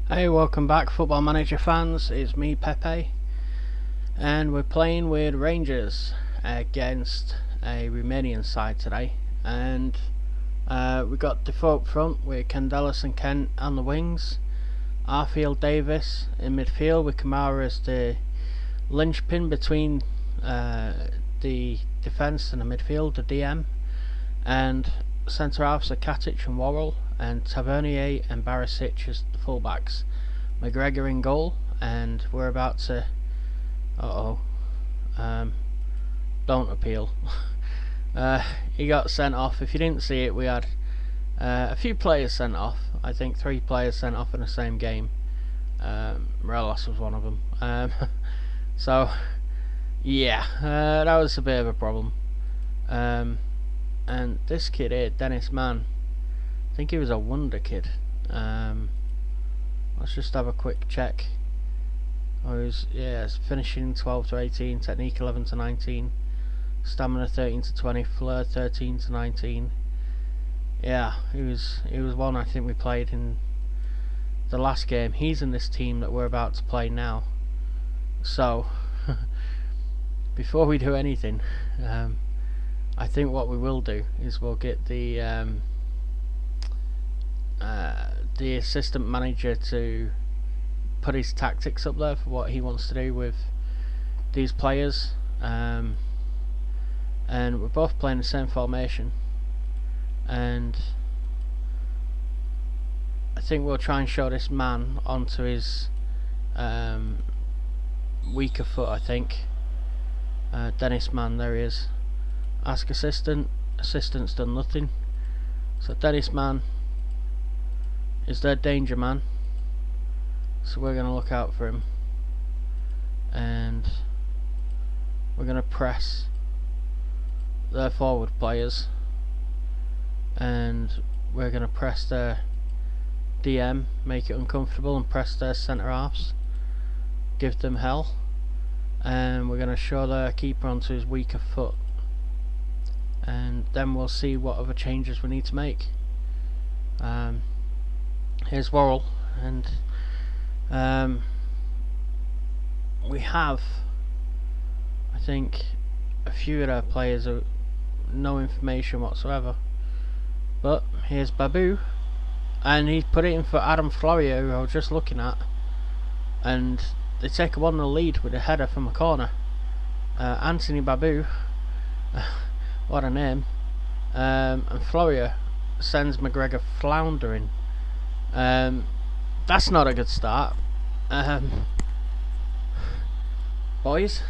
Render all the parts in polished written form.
Hey, welcome back, Football Manager fans. It's me, Pepe, and we're playing with Rangers against a Romanian side today. And we got Defoe up front with Candelas and Kent on the wings, Arfield Davis in midfield with Kamara as the linchpin between the defence and the midfield, the DM, and centre halves are Katic and Worrell, and Tavernier and Barisic as the fullbacks. McGregor in goal, and we're about to. Don't appeal. He got sent off. If you didn't see it, we had a few players sent off. I think 3 players sent off in the same game. Morelos was one of them. So, yeah, that was a bit of a problem. And this kid here, Dennis Mann, I think he was a wonder kid. Let's just have a quick check. It's finishing 12 to 18, technique 11 to 19, stamina 13 to 20, flair 13 to 19. Yeah, he was one I think we played in the last game. He's in this team that we're about to play now. So, before we do anything, I think what we will do is we'll get the assistant manager to put his tactics up there for what he wants to do with these players, and we're both playing the same formation, and I think we'll try and show this man onto his weaker foot. I think Dennis Mann, there he is. Ask assistant's done nothing, so Dennis Mann is their danger man, so we're going to look out for him, and we're going to press their forward players, and we're going to press their DM, make it uncomfortable, and press their centre halves, give them hell, and we're going to show their keeper onto his weaker foot, and then we'll see what other changes we need to make. Here's Worrell, and we have, I think, a few of our players are no information whatsoever. But here's Babu, and he put it in for Adam Florio, who I was just looking at, and they take a 1-0 lead with a header from a corner. Anthony Babu, what a name, and Florio sends McGregor floundering. That's not a good start. Boys,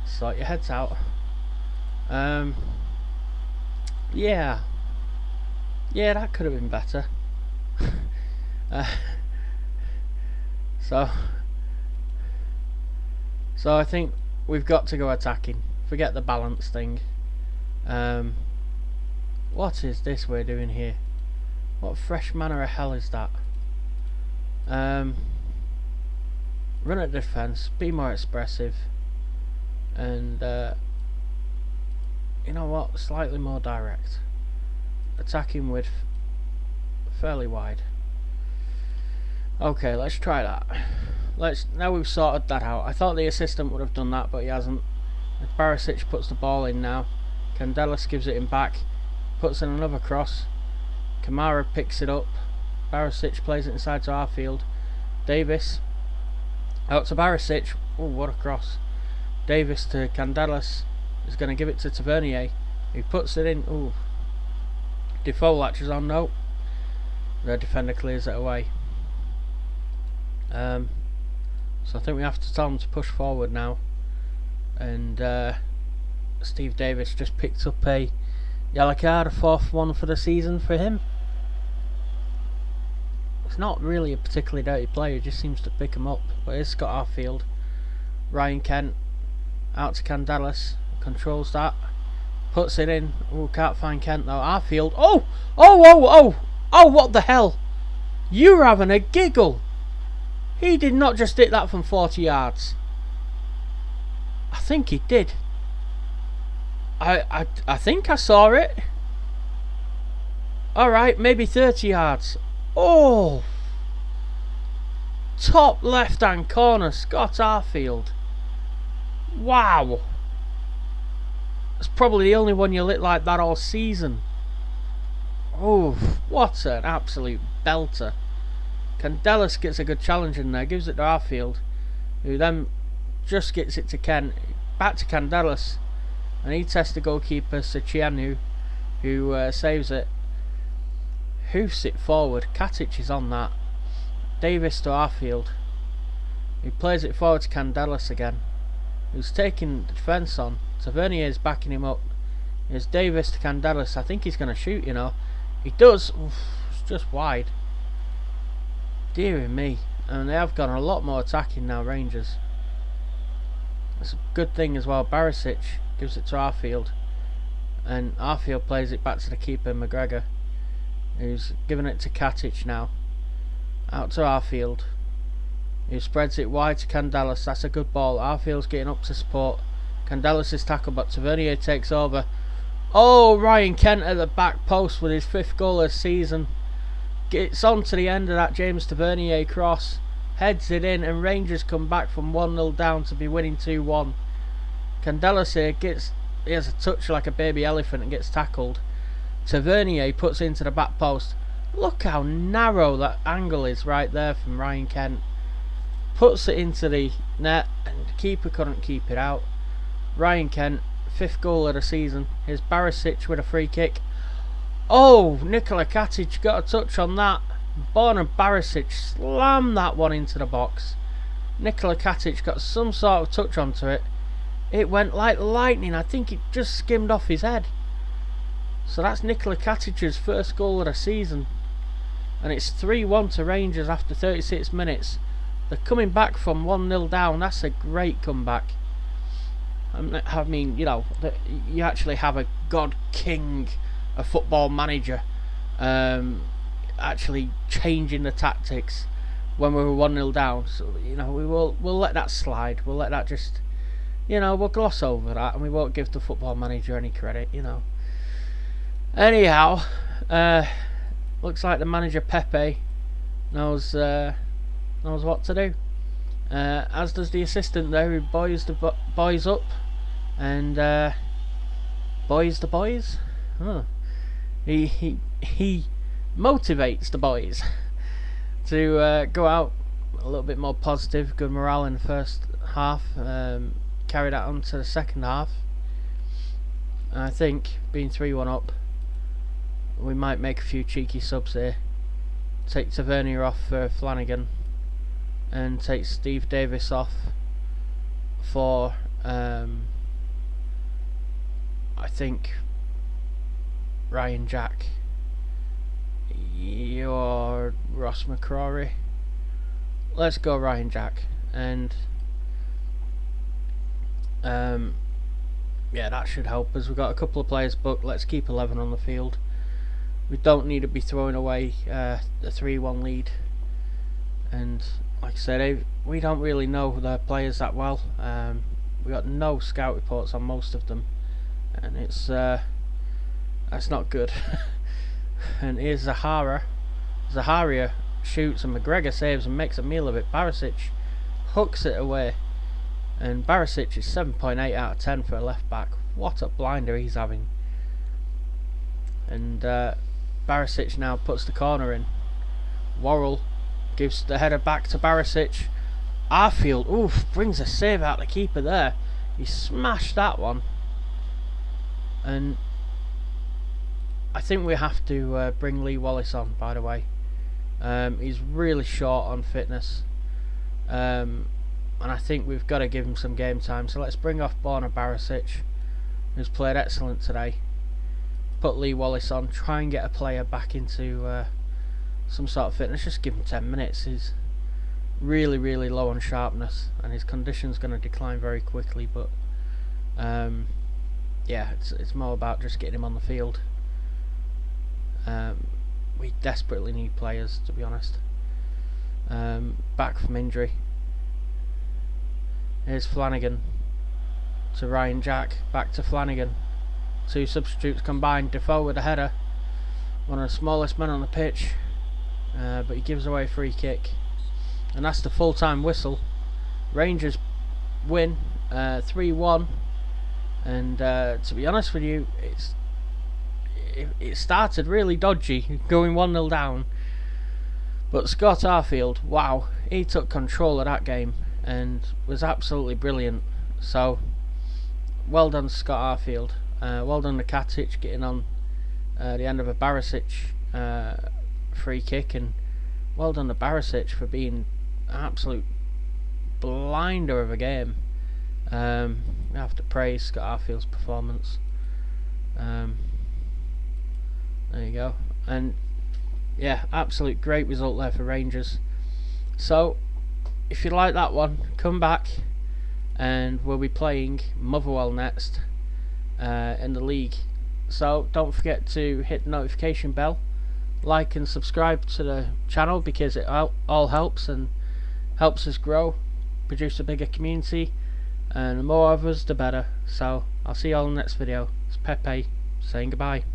sort your heads out. Yeah, that could have been better. So I think we've got to go attacking. Forget the balance thing. What is this we're doing here? What fresh manner of hell is that? Run at defence, be more expressive, and you know what? Slightly more direct. Attacking with fairly wide. Okay, let's try that. Now we've sorted that out. I thought the assistant would have done that, but he hasn't. Barisic puts the ball in now. Candelas gives it him back, puts in another cross. Kamara picks it up. Barisic plays it inside to Arfield. Davis out to Barisic. Oh, what a cross. Davis to Candelas. Is going to give it to Tavernier. He puts it in. Ooh. Defoe latches on. No. The defender clears it away. So I think we have to tell him to push forward now. And Steve Davis just picked up a yellow card, a 4th one for the season for him. It's not really a particularly dirty player, he just seems to pick him up. But it's Scott Arfield. Ryan Kent out to Candelas, controls that, puts it in. Oh, can't find Kent though. Arfield. Oh, what the hell? You're having a giggle. He did not just hit that from 40 yards. I think he did. I think I saw it. Alright, maybe 30 yards. Oh! top left hand corner, Scott Arfield. Wow. It's probably the only one you lit like that all season. Oh, what an absolute belter. Candelas gets a good challenge in there, gives it to Arfield, who then just gets it to Kent, back to Candelas, and he tests the goalkeeper Sicianu, who saves it, hoofs it forward. Katic is on that. Davis to Arfield, who plays it forward to Candelas again, who's taking the defence on. Tavernier is backing him up. Here's Davis to Candelas. I think he's going to shoot, you know. He does. Oof, it's just wide. Dear me. And they have gone a lot more attacking now, Rangers. It's a good thing as well. Barisic gives it to Arfield, and Arfield plays it back to the keeper, McGregor, who's giving it to Katic now. Out to Arfield, who spreads it wide to Candelas. That's a good ball. Arfield's getting up to support. Candelas is tackled, but Tavernier takes over. Oh, Ryan Kent at the back post with his 5th goal of the season. Gets on to the end of that James Tavernier cross, heads it in, and Rangers come back from 1-0 down to be winning 2-1. Candelas here he has a touch like a baby elephant and gets tackled. Tavernier puts it into the back post. Look how narrow that angle is right there from Ryan Kent. Puts it into the net, and the keeper couldn't keep it out. Ryan Kent, 5th goal of the season. Here's Barisic with a free kick. Oh, Nikola Katic got a touch on that. Borna Barisic slammed that one into the box. Nikola Katic got some sort of touch onto it. It went like lightning. I think it just skimmed off his head. So that's Nikola Katic's 1st goal of the season. And it's 3-1 to Rangers after 36 minutes. They're coming back from 1-0 down. That's a great comeback. I mean, you know, you actually have a god king, a football manager, actually changing the tactics when we were 1-0 down. So, you know, we'll let that slide. We'll let that just, you know, we'll gloss over that, and we won't give the football manager any credit, you know. Anyhow, looks like the manager Pepe knows what to do. As does the assistant there, who buoys the boys up and buoys the boys. Huh. He motivates the boys to go out a little bit more positive. Good morale in the first half. Carry that on to the second half. And I think being 3-1 up, we might make a few cheeky subs here. Take Tavernier off for Flanagan, and take Steve Davis off for I think Ryan Jack or Ross McCrory. Let's go Ryan Jack, and yeah, that should help us. We've got a couple of players booked. Let's keep 11 on the field. We don't need to be throwing away the 3-1 lead. And like I said, we don't really know the players that well. We got no scout reports on most of them, and it's that's not good. And here's Zaharia shoots, and McGregor saves and makes a meal of it. Barisic hooks it away, and Barisic is 7.8 out of 10 for a left back. What a blinder he's having. And Barisic now puts the corner in. Worrell gives the header back to Barisic. Arfield, oof, brings a save out the keeper there. He smashed that one. And I think we have to bring Lee Wallace on, by the way. He's really short on fitness. And I think we've got to give him some game time. So let's bring off Borna Barisic, who's played excellent today. Put Lee Wallace on, try and get a player back into some sort of fitness. Just give him 10 minutes. He's really, really low on sharpness, and his condition's going to decline very quickly. But yeah, it's more about just getting him on the field. We desperately need players, to be honest. Back from injury. Here's Flanagan to Ryan Jack, back to Flanagan. Two substitutes combined. Defoe with a header, one of the smallest men on the pitch, but he gives away a free kick. and that's the full-time whistle. Rangers win 3-1, and to be honest with you, it started really dodgy, going 1-0 down, but Scott Arfield, wow, he took control of that game and was absolutely brilliant. So well done Scott Arfield, well done to Katic getting on the end of a Barisic free kick, and well done to Barisic for being an absolute blinder of a game. I have to praise Scott Arfield's performance. There you go. And yeah, absolute great result there for Rangers. So if you like that one, come back and we'll be playing Motherwell next in the league. So don't forget to hit the notification bell, like and subscribe to the channel, because it all helps and helps us grow, produce a bigger community, and the more of us the better. So I'll see you all in the next video. It's Pepe saying goodbye.